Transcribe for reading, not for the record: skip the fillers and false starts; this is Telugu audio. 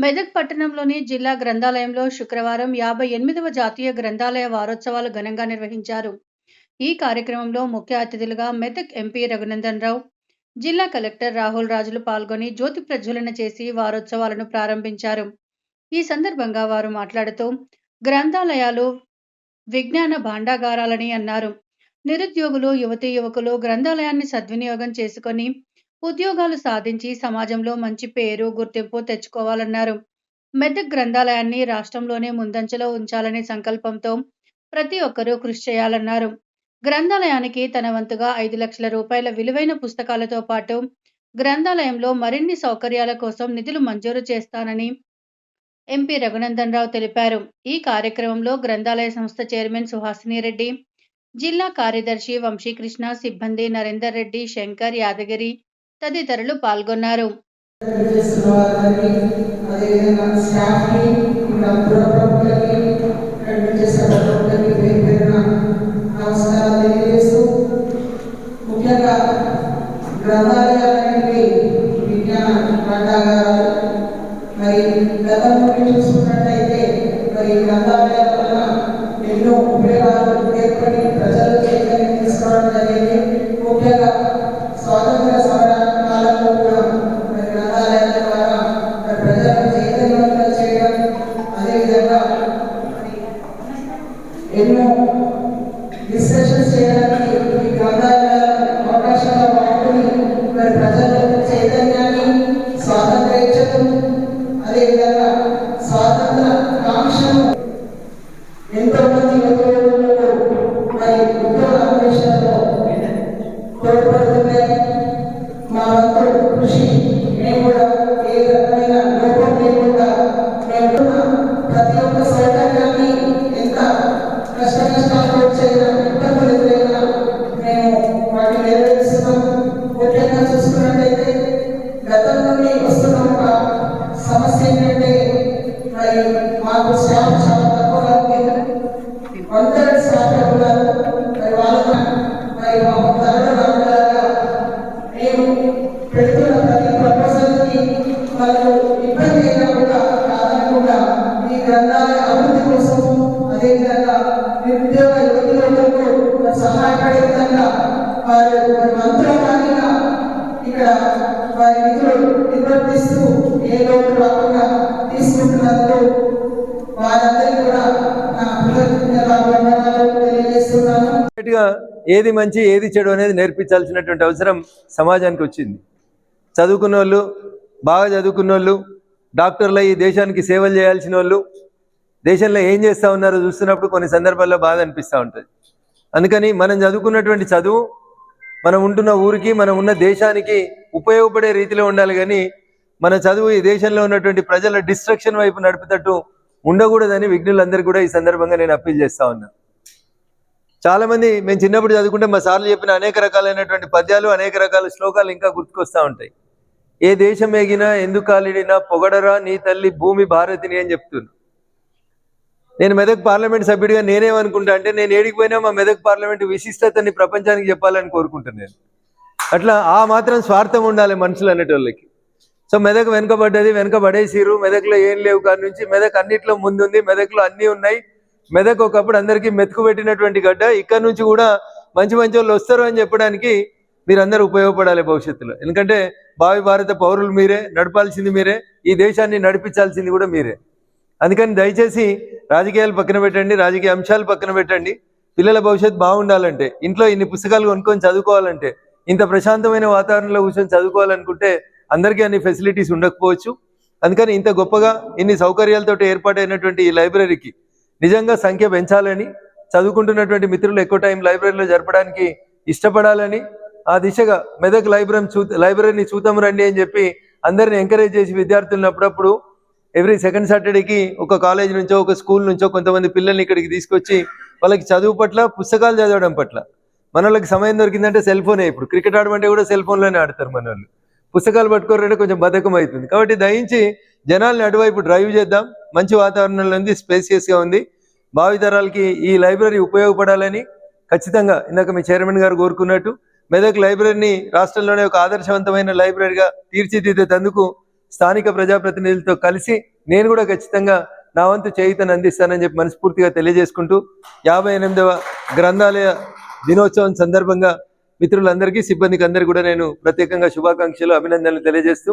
మెదక్ పట్టణంలోని జిల్లా గ్రంథాలయంలో శుక్రవారం 58వ జాతీయ గ్రంథాలయ వారోత్సవాలు ఘనంగా నిర్వహించారు. ఈ కార్యక్రమంలో ముఖ్య అతిథులుగా మెదక్ ఎంపీ రఘునందన్ రావు, జిల్లా కలెక్టర్ రాహుల్ రాజులు పాల్గొని జ్యోతి ప్రజ్వలన చేసి వారోత్సవాలను ప్రారంభించారు. ఈ సందర్భంగా వారు మాట్లాడుతూ గ్రంథాలయాలు విజ్ఞాన భాండాగారాలని అన్నారు. నిరుద్యోగులు, యువతీ యువకులు గ్రంథాలయాన్ని సద్వినియోగం చేసుకొని ఉద్యోగాలు సాధించి సమాజంలో మంచి పేరు, గుర్తింపు తెచ్చుకోవాలన్నారు. మెదక్ గ్రంథాలయాన్ని రాష్ట్రంలోనే ముందంజలో ఉంచాలనే సంకల్పంతో ప్రతి ఒక్కరూ కృషి చేయాలన్నారు. గ్రంథాలయానికి తన వంతుగా 5 లక్షల రూపాయల విలువైన పుస్తకాలతో పాటు గ్రంథాలయంలో మరిన్ని సౌకర్యాల కోసం నిధులు మంజూరు చేస్తానని ఎంపీ రఘునందన్ రావు తెలిపారు. ఈ కార్యక్రమంలో గ్రంథాలయ సంస్థ చైర్మన్ సుహాసిని రెడ్డి, జిల్లా కార్యదర్శి వంశీకృష్ణ, సిబ్బంది నరేందర్ రెడ్డి, శంకర్, యాదగిరి తదితరులు పాల్గొన్నారు. ఎన్నో ఉపయోగాలు ఏర్పడి ప్రజలు చైతన్యం తీసుకోవడం జరిగింది. ముఖ్యంగా స్వాతంత్ర సమర కాలంలో కూడా గ్రంథాలయాల ద్వారా ప్రజలను చైతన్యవంతం చేయడం, అదేవిధంగా ఎన్నో డిస్కషన్స్ చేయడానికి ఈ గ్రంథాలయాల అవకాశంగా వాడుకుని ప్రజల్లో చైతన్యాన్ని, స్వాతంత్ర్యేచ్ఛను, అదేవిధంగా స్వాతంత్ర కాంక్షను ఎంతో మంది యువకులకు ఉద్యోగ అన్వేషణలో తోడ్పడుతున్నాయి. మా వంతు కృషి మేము కూడా ఏ రకమైన లోపం లేకుండా మేము ప్రతి ఒక్క సౌకర్యాన్ని ఎంత కష్టాలు వచ్చైనా ఇబ్బందులు ఎదురైనా మేము వాటిని నెరవేరుస్తున్నాం. ముఖ్యంగా చూసుకున్నట్టయితే గతం నుండి వస్తున్న ఒక సమస్య ఏంటంటే మాకు స్టాఫ్ చాలా తక్కువగా ఉంది. 1/3 స్టాఫ్ ఉన్నారు. వాళ్ళకు త్వరలో రావడాగా మేము పెడుతున్న ప్రతి ప్రపోజల్కి వాళ్ళు ఇబ్బంది అయినా కూడా కాదనకుండా ఈ గ్రంథాలయ అభివృద్ధి కోసం, అదేవిధంగా నిరుద్యోగ యువకులకు సహాయపడే విధంగా వారు మంత్రవాణిగా ఇక్కడ వారి విధులు నిర్వర్తిస్తూ ఏ లోటు రాకుండా తీసుకుంటున్నందుకు వారందరికీ కూడా నా కృతజ్ఞతలు తెలియజేస్తున్నాను. ఏది మంచి ఏది చెడు అనేది నేర్పించాల్సినటువంటి అవసరం సమాజానికి వచ్చింది. చదువుకున్న వాళ్ళు, బాగా చదువుకున్న వాళ్ళు, డాక్టర్లు ఈ దేశానికి సేవలు చేయాల్సిన వాళ్ళు దేశంలో ఏం చేస్తూ ఉన్నారో చూస్తున్నప్పుడు కొన్ని సందర్భాల్లో బాధ అనిపిస్తూ ఉంటుంది. అందుకని మనం చదువుకున్నటువంటి చదువు మనం ఉంటున్న ఊరికి, మనం ఉన్న దేశానికి ఉపయోగపడే రీతిలో ఉండాలి. కానీ మన చదువు ఈ దేశంలో ఉన్నటువంటి ప్రజల డిస్ట్రక్షన్ వైపు నడిపేటట్టు ఉండకూడదని విఘ్నులందరూ కూడా ఈ సందర్భంగా నేను అప్పీల్ చేస్తూ ఉన్నాను. చాలామంది మేము చిన్నప్పుడు చదువుకుంటే మా సార్లు చెప్పిన అనేక రకాలైనటువంటి పద్యాలు, అనేక రకాల శ్లోకాలు ఇంకా గుర్తుకొస్తూ ఉంటాయి. ఏ దేశం ఎగినా ఎందుకు కాలిడినా పొగడరా నీ తల్లి భూమి భారతిని అని చెప్తున్నాను. నేను మెదక్ పార్లమెంట్ సభ్యుడిగా నేనేమనుకుంటా అంటే, నేను ఏడికిపోయినా మా మెదక్ పార్లమెంట్ విశిష్టతని ప్రపంచానికి చెప్పాలని కోరుకుంటున్నాను. అట్లా ఆ మాత్రం స్వార్థం ఉండాలి మనుషులు అనేటోళ్ళకి. సో మెదక్ వెనుకబడ్డది, వెనుకబడేసిరు. మెదక్లో ఏం లేవు కాడి నుంచి మెదక్ అన్నిట్లో ముందుంది. మెదక్లో అన్నీ ఉన్నాయి. మెదక్ ఒకప్పుడు అందరికీ మెతుకు పెట్టినటువంటి గడ్డ. ఇక్కడ నుంచి కూడా మంచి మంచి వాళ్ళు వస్తారు అని చెప్పడానికి మీరందరూ ఉపయోగపడాలి భవిష్యత్తులో. ఎందుకంటే భావి భారత పౌరులు మీరే, నడపాల్సింది మీరే, ఈ దేశాన్ని నడిపించాల్సింది కూడా మీరే. అందుకని దయచేసి రాజకీయాలు పక్కన పెట్టండి, రాజకీయ అంశాలు పక్కన పెట్టండి. పిల్లల భవిష్యత్తు బాగుండాలంటే, ఇంట్లో ఇన్ని పుస్తకాలు కొనుక్కొని చదువుకోవాలంటే, ఇంత ప్రశాంతమైన వాతావరణంలో కూర్చొని చదువుకోవాలనుకుంటే అందరికీ అన్ని ఫెసిలిటీస్ ఉండకపోవచ్చు. అందుకని ఇంత గొప్పగా ఇన్ని సౌకర్యాలతో ఏర్పాటైనటువంటి ఈ లైబ్రరీకి నిజంగా సంఖ్య పెంచాలని, చదువుకుంటున్నటువంటి మిత్రులు ఎక్కువ టైం లైబ్రరీలో జరపడానికి ఇష్టపడాలని, ఆ దిశగా మెదక్ లైబ్రరీని చూద్దాం రండి అని చెప్పి అందరిని ఎంకరేజ్ చేసి విద్యార్థులను అప్పుడప్పుడు ఎవ్రీ సెకండ్ సాటర్డేకి ఒక కాలేజ్ నుంచో, ఒక స్కూల్ నుంచో కొంతమంది పిల్లల్ని ఇక్కడికి తీసుకొచ్చి వాళ్ళకి చదువు పట్ల, పుస్తకాలు చదవడం పట్ల, మన వాళ్ళకి సమయం దొరికిందంటే సెల్ ఫోనే. ఇప్పుడు క్రికెట్ ఆడమంటే కూడా సెల్ ఫోన్లోనే ఆడతారు మన వాళ్ళు. పుస్తకాలు పట్టుకోరంటే కొంచెం బద్ధకం అవుతుంది. కాబట్టి దయించి జనాల్ని అటువైపు డ్రైవ్ చేద్దాం. మంచి వాతావరణంలో ఉంది, స్పేసియస్గా ఉంది. భావితరాలకి ఈ లైబ్రరీ ఉపయోగపడాలని ఖచ్చితంగా ఇందాక మీ చైర్మన్ గారు కోరుకున్నట్టు మెదక్ లైబ్రరీని రాష్ట్రంలోనే ఒక ఆదర్శవంతమైన లైబ్రరీగా తీర్చిదిద్దేందుకు స్థానిక ప్రజాప్రతినిధులతో కలిసి నేను కూడా ఖచ్చితంగా నా వంతు చేయుతను అందిస్తానని చెప్పి మనస్ఫూర్తిగా తెలియజేసుకుంటూ 58వ గ్రంథాలయ దినోత్సవం సందర్భంగా మిత్రులందరికీ సిబ్బందికి అందరికీ కూడా నేను ప్రత్యేకంగా శుభాకాంక్షలు అభినందనలు తెలియజేస్తూ